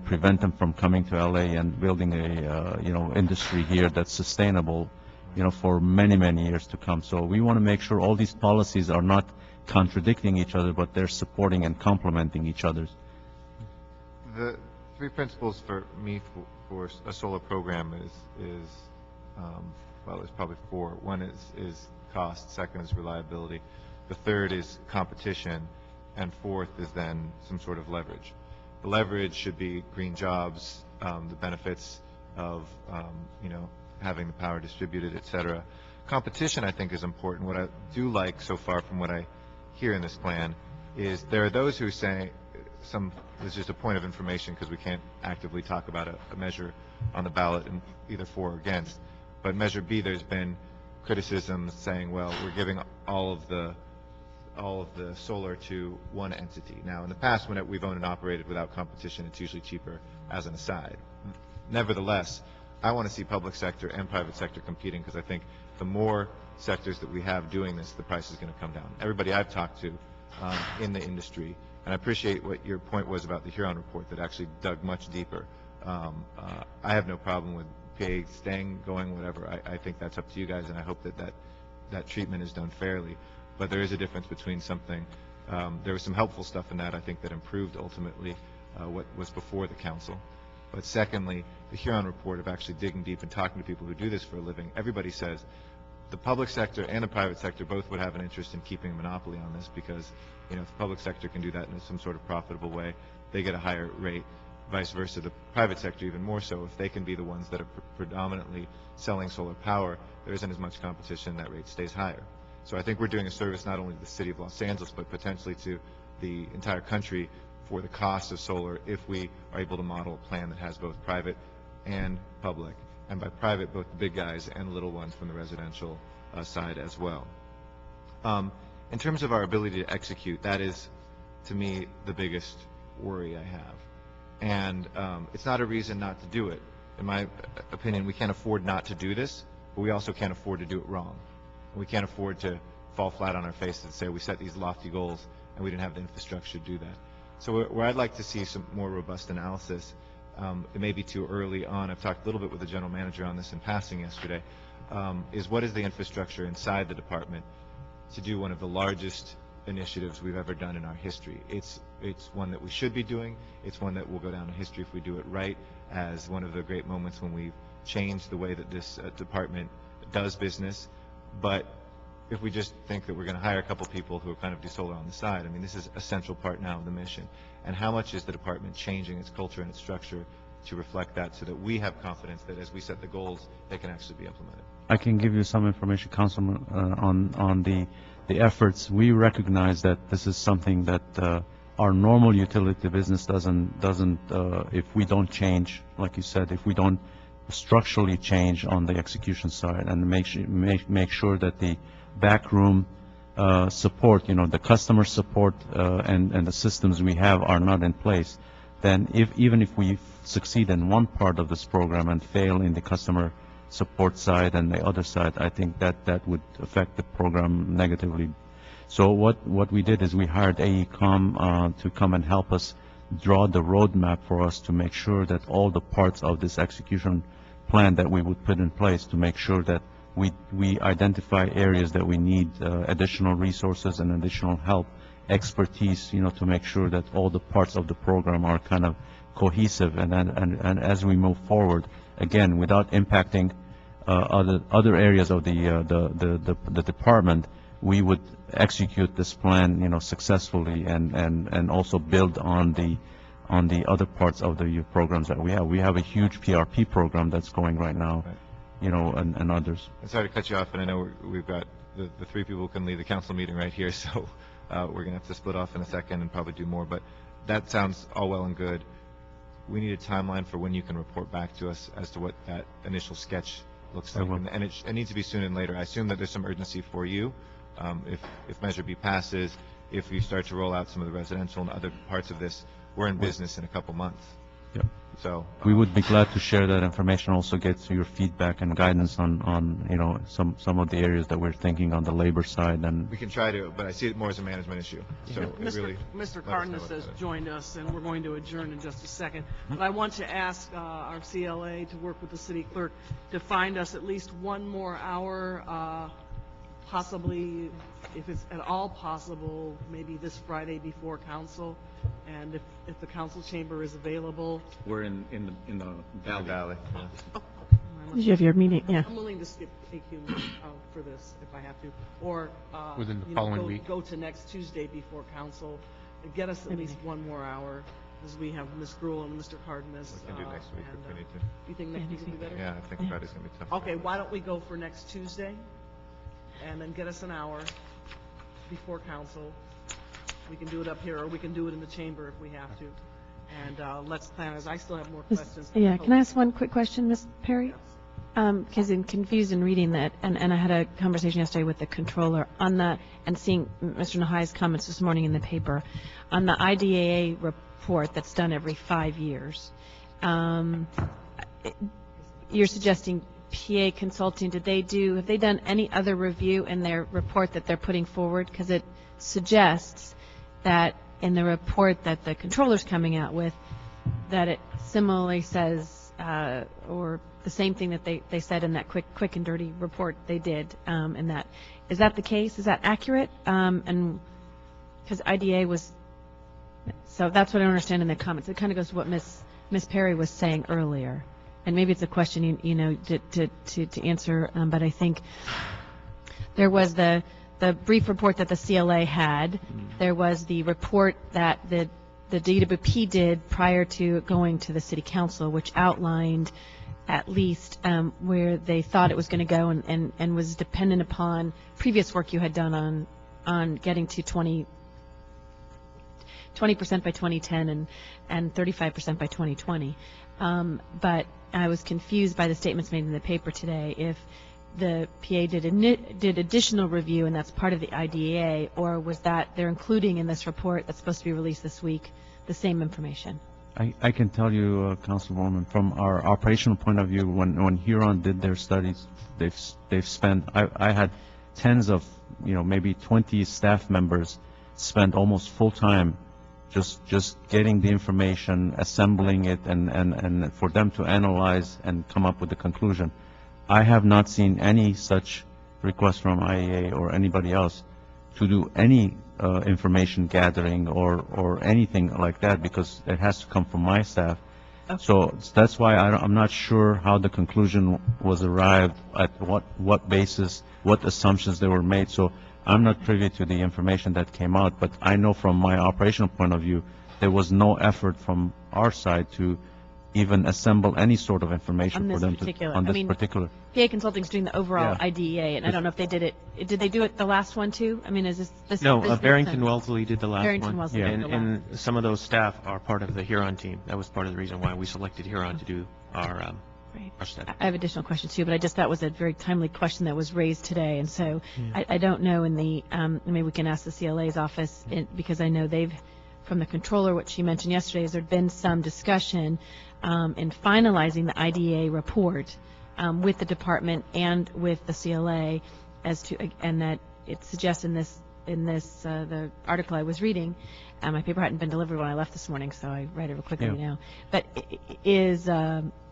prevent them from coming to LA and building a industry here that's sustainable for many years to come. So we want to make sure all these policies are not contradicting each other, but they're supporting and complementing each other. The three principles for me for a solar program is well, there's probably four. One is cost, second is reliability, the third is competition, and fourth is then some sort of leverage. The leverage should be green jobs, the benefits of having the power distributed, et cetera. Competition, I think, is important. What I do like so far from what I hear in this plan is there are those who say this is just a point of information because we can't actively talk about a measure on the ballot in either for or against. But Measure B, there's been criticism saying, well, we're giving all of the solar to one entity. Now, in the past, when we've owned and operated without competition, it's usually cheaper as an aside. Nevertheless, I want to see public sector and private sector competing, because I think the more sectors that we have doing this, the price is going to come down. Everybody I've talked to in the industry, and I appreciate what your point was about the Huron report that actually dug much deeper. I have no problem with PA staying, going, whatever. I think that's up to you guys, and I hope that treatment is done fairly. But there is a difference between something. There was some helpful stuff in that, I think, that improved ultimately what was before the council. But secondly, the Huron report of actually digging deep and talking to people who do this for a living, everybody says the public sector and the private sector both would have an interest in keeping a monopoly on this, because if the public sector can do that in some sort of profitable way, they get a higher rate. Vice versa, the private sector even more so. If they can be the ones that are predominantly selling solar power, there isn't as much competition, that rate stays higher. So I think we're doing a service not only to the city of Los Angeles, but potentially to the entire country for the cost of solar, if we are able to model a plan that has both private and public, and by private, both the big guys and little ones from the residential side as well. In terms of our ability to execute, that is, to me, the biggest worry I have. And it's not a reason not to do it. In my opinion, we can't afford not to do this, but we also can't afford to do it wrong. We can't afford to fall flat on our face and say we set these lofty goals and we didn't have the infrastructure to do that. So where I'd like to see some more robust analysis, it may be too early on, I've talked a little bit with the general manager on this in passing yesterday, is what is the infrastructure inside the department to do one of the largest initiatives we've ever done in our history. It's one that we should be doing. It's one that will go down in history if we do it right, as one of the great moments when we've changed the way that this department does business. But if we just think that we're going to hire a couple people who kind of do solar on the side, I mean, this is a central part now of the mission. And how much is the department changing its culture and its structure to reflect that, so that we have confidence that as we set the goals, they can actually be implemented? I can give you some information, Councilman, on the efforts. We recognize that this is something that our normal utility business doesn't if we don't change, like you said, if we don't structurally change on the execution side and make sure that the backroom support, the customer support and the systems we have are not in place, then even if we succeed in one part of this program and fail in the customer support side and the other side, I think that would affect the program negatively. So what we did is we hired AECOM to come and help us draw the roadmap for us to make sure that all the parts of this execution plan that we would put in place, to make sure that we identify areas that we need additional resources and additional help, expertise, to make sure that all the parts of the program are kind of cohesive, and as we move forward, again, without impacting other areas of the department, we would execute this plan, successfully, and also build on the other parts of the programs that we have. We have a huge PRP program that's going right now. Right. and others. I'm sorry to cut you off, and I know we've got the three people who can lead the council meeting right here, so we're going to have to split off in a second and probably do more. But that sounds all well and good. We need a timeline for when you can report back to us as to what that initial sketch looks like. And it needs to be sooner than later. I assume that there's some urgency for you. If Measure B passes, if you start to roll out some of the residential and other parts of this, we're in business in a couple months. Yep. So We would be glad to share that information, also get your feedback and guidance on some of the areas that we're thinking on the labor side. And we can try to, but I see it more as a management issue. So it really, Mr. let us know Cardenas what has that is. joined us, and we're going to adjourn in just a second. But I want to ask our CLA to work with the city clerk to find us at least one more hour, possibly, if it's at all possible, maybe this Friday before council. And if the council chamber is available. We're in the valley. Yeah. You have your meeting, yeah. I'm willing to skip AQ for this if I have to, or Within the following week. Go to next Tuesday before council, and get us at least one more hour, as we have Ms. Gruhl and Mr. Cardenas. We can do next week if we need to. You think next week will be better? Yeah, I think Friday's going to be tough. Okay, why don't we go for next Tuesday, and then get us an hour before council. We can do it up here, or we can do it in the chamber if we have to. And let's plan, as I still have more questions. Yeah, can I ask one quick question, Ms. Perry? Because I'm confused in reading that, and I had a conversation yesterday with the controller on the, and seeing Mr. Nahai's comments this morning in the paper, on the IDAA report that's done every 5 years. You're suggesting PA Consulting, have they done any other review in their report that they're putting forward? Because it suggests that in the report that the controller's coming out with, that it similarly says, or the same thing that they said in that quick and dirty report they did, and that, is that the case? Is that accurate? And because IDA was, so that's what I understand in the comments. It kind of goes to what Ms. Perry was saying earlier. And maybe it's a question, to answer, but I think there was the brief report that the CLA had. There was the report that the DWP did prior to going to the City Council, which outlined at least where they thought it was going to go, and was dependent upon previous work you had done on getting to 20% by 2010 and 35% by 2020. But I was confused by the statements made in the paper today. If the PA did additional review, and that's part of the IDEA, or was that they're including in this report that's supposed to be released this week the same information? I can tell you, Councilwoman, from our operational point of view, when Huron did their studies, they've spent, I had tens of, maybe 20 staff members spend almost full time just getting the information, assembling it, and for them to analyze and come up with the conclusion. I have not seen any such request from IEA or anybody else to do any information gathering or anything like that, because it has to come from my staff. Okay. So that's why I'm not sure how the conclusion was arrived at, what basis, what assumptions they were made. So I'm not privy to the information that came out, but I know from my operational point of view, there was no effort from our side to even assemble any sort of information for them on this particular. PA Consulting's doing the overall Yeah. IDEA, and I don't know if they did it. Did they do it the last one too? I mean, is this? No, this makes Barrington sense. Wellesley did the last Barrington one. Wellesley did the And some of those staff are part of the Huron team. That was part of the reason why we selected Huron to do our Right. our study. I have additional questions too, but I just, that was a very timely question that was raised today, and so I don't know in the, maybe we can ask the CLA's office, because I know they've, from the controller, what she mentioned yesterday, is there'd been some discussion in finalizing the IDEA report with the department and with the CLA as to, and that it suggests in this, the article I was reading, my paper hadn't been delivered when I left this morning, so I read it real quickly now, but is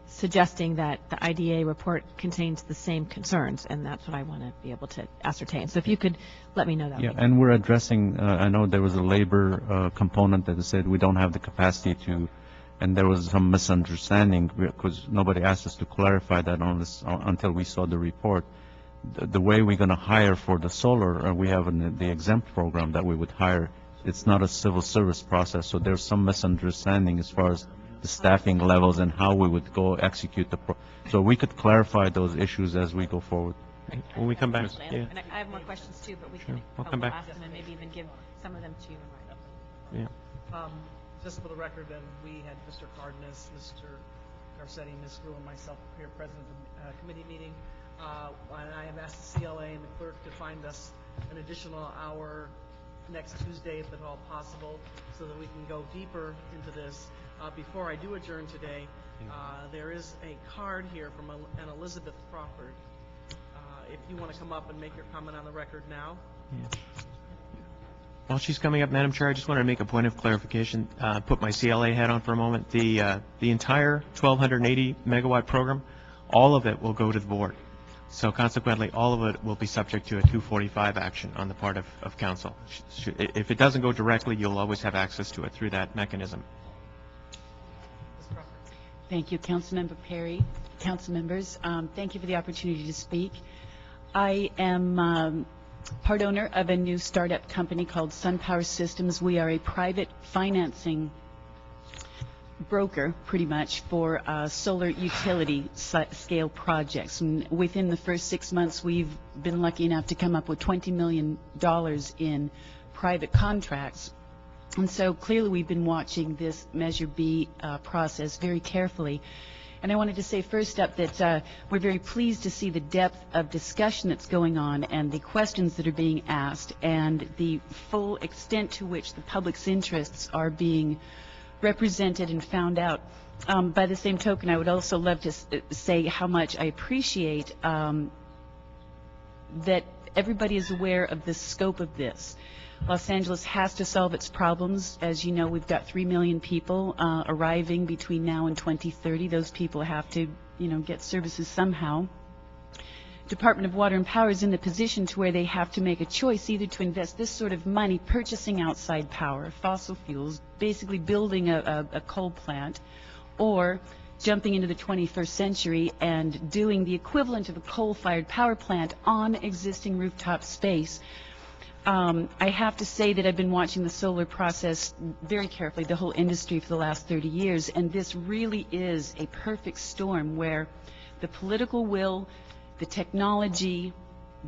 suggesting that the IDA report contains the same concerns, and that's what I want to be able to ascertain. So if you could let me know that. Yeah, and we're addressing, I know there was a labor component that said we don't have the capacity to, and there was some misunderstanding because nobody asked us to clarify that on this until we saw the report. The way we're going to hire for the solar, we have the exempt program that we would hire. It's not a civil service process, so there's some misunderstanding as far as the staffing levels and how we would go execute so we could clarify those issues as we go forward. When we come back, yeah. And I have more questions too, but we Sure. can We'll come back. ask them and maybe even give some of them to you. Yeah. Just for the record, then, we had Mr. Cardenas, Mr. Garcetti, Ms. Grew, and myself here present at the committee meeting. And I have asked the CLA and the clerk to find us an additional hour next Tuesday, if at all possible, so that we can go deeper into this. Before I do adjourn today, there is a card here from an Elizabeth Crawford. If you want to come up and make your comment on the record now. Yeah. While she's coming up, Madam Chair, I just wanted to make a point of clarification, put my CLA hat on for a moment. The entire 1,280 megawatt program, all of it will go to the board. So consequently, all of it will be subject to a 245 action on the part of council. If it doesn't go directly, you'll always have access to it through that mechanism. Thank you, Councilmember Perry. Council members, thank you for the opportunity to speak. I am part owner of a new startup company called SunPower Systems. We are a private financing broker, pretty much, for solar utility scale projects. And within the first 6 months, we've been lucky enough to come up with $20 million in private contracts. And so clearly we've been watching this Measure B process very carefully. And I wanted to say first up that we're very pleased to see the depth of discussion that's going on and the questions that are being asked and the full extent to which the public's interests are being represented and found out. By the same token, I would also love to say how much I appreciate that everybody is aware of the scope of this. Los Angeles has to solve its problems. As you know, we've got 3 million people arriving between now and 2030. Those people have to, get services somehow. Department of Water and Power is in the position to where they have to make a choice either to invest this sort of money purchasing outside power, fossil fuels, basically building a coal plant, or jumping into the 21st century and doing the equivalent of a coal-fired power plant on existing rooftop space. I have to say that I've been watching the solar process very carefully, the whole industry, for the last 30 years, and this really is a perfect storm where the political will, the technology,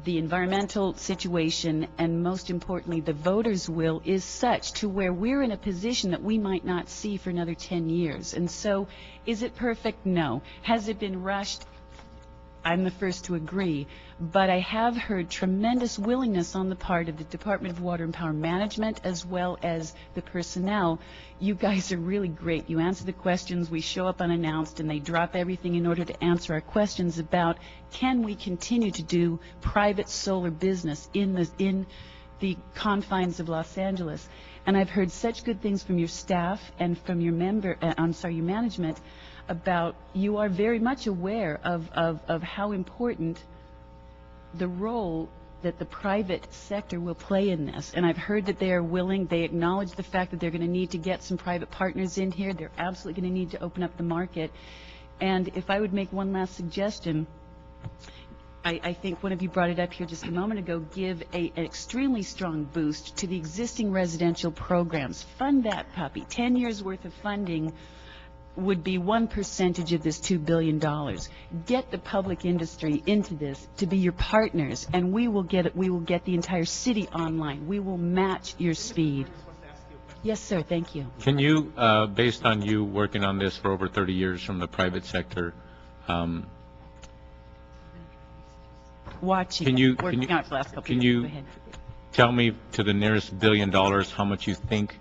the environmental situation, and most importantly, the voters' will is such to where we're in a position that we might not see for another 10 years. And so, is it perfect? No. Has it been rushed? I'm the first to agree, but I have heard tremendous willingness on the part of the Department of Water and Power Management as well as the personnel. You guys are really great. You answer the questions, we show up unannounced, and they drop everything in order to answer our questions about can we continue to do private solar business in the confines of Los Angeles. And I've heard such good things from your staff and from your your management about you are very much aware of how important the role that the private sector will play in this. And I've heard that they are willing, they acknowledge the fact that they're going to need to get some private partners in here. They're absolutely going to need to open up the market. And if I would make one last suggestion, I think one of you brought it up here just a moment ago, give an extremely strong boost to the existing residential programs. Fund that puppy. 10 years worth of funding would be 1% of this $2 billion. Get the public industry into this to be your partners, and we will get the entire city online. We will match your speed. Yes, sir. Thank you. Can you, based on you working on this for over 30 years from the private sector, Working out for the last couple can of years. you Go ahead. tell me to the nearest $1 billion how much you think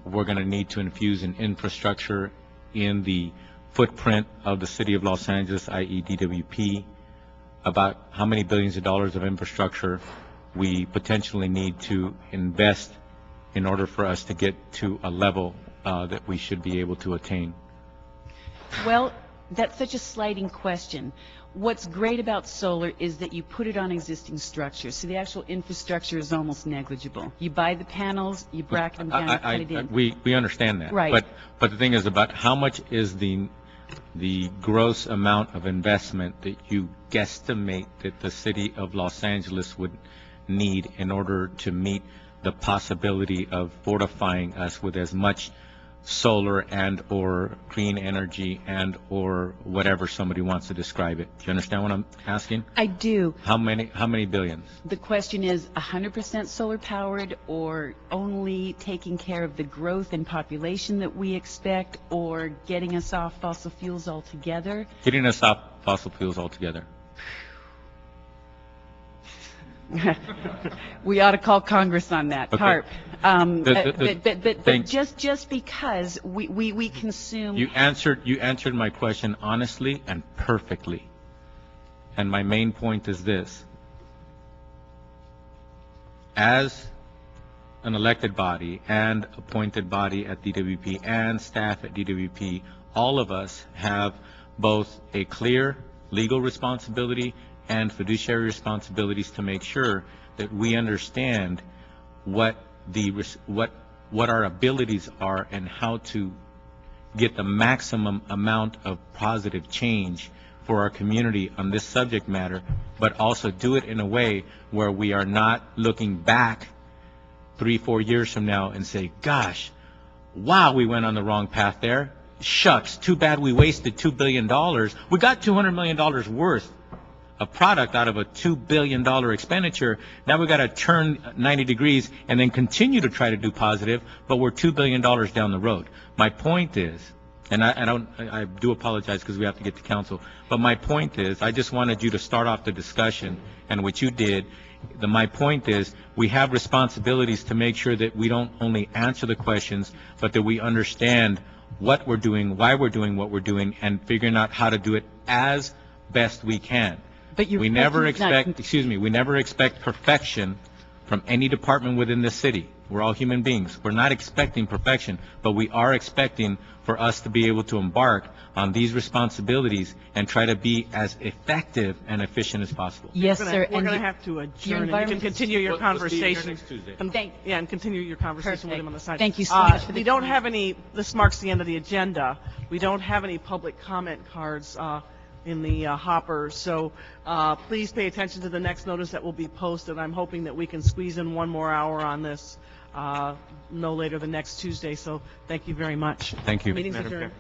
we're going to need to infuse in infrastructure in the footprint of the city of Los Angeles, i.e. DWP, about how many billions of dollars of infrastructure we potentially need to invest in order for us to get to a level that we should be able to attain? Well, that's such a sliding question. What's great about solar is that you put it on existing structures, so the actual infrastructure is almost negligible. You buy the panels, you bracket them down, you put it in. We understand that. Right. But the thing is about how much is the gross amount of investment that you guesstimate that the city of Los Angeles would need in order to meet the possibility of fortifying us with as much solar and/or green energy and/or whatever somebody wants to describe it. Do you understand what I'm asking? I do. How many billions? The question is 100% solar powered, or only taking care of the growth in population that we expect, or getting us off fossil fuels altogether? Getting us off fossil fuels altogether. We ought to call Congress on that. Okay. TARP. Thank- Just because we consume. You answered my question honestly and perfectly. And my main point is this. As an elected body and appointed body at DWP and staff at DWP, all of us have both a clear legal responsibility and fiduciary responsibilities to make sure that we understand what our abilities are and how to get the maximum amount of positive change for our community on this subject matter, but also do it in a way where we are not looking back 3-4 years from now and say, gosh, wow, we went on the wrong path there. Shucks, too bad we wasted $2 billion. We got $200 million worth of product out of a $2 billion expenditure. Now we've got to turn 90 degrees and then continue to try to do positive, but we're $2 billion down the road. My point is, and I do apologize because we have to get to council, but my point is, I just wanted you to start off the discussion, and what you did, my point is, we have responsibilities to make sure that we don't only answer the questions, but that we understand what we're doing, why we're doing what we're doing, and figuring out how to do it as best we can. But We never expect perfection from any department within this city. We're all human beings. We're not expecting perfection, but we are expecting for us to be able to embark on these responsibilities and try to be as effective and efficient as possible. Yes, sir. We're going to have to adjourn. You can continue your conversation. And continue your conversation with him on the side. Thank you so much for the We don't time. have any, this marks the end of the agenda. We don't have any public comment cards in the hopper, so please pay attention to the next notice that will be posted. I'm hoping that we can squeeze in one more hour on this no later than next Tuesday, so thank you very much. Thank you. Meeting's adjourned.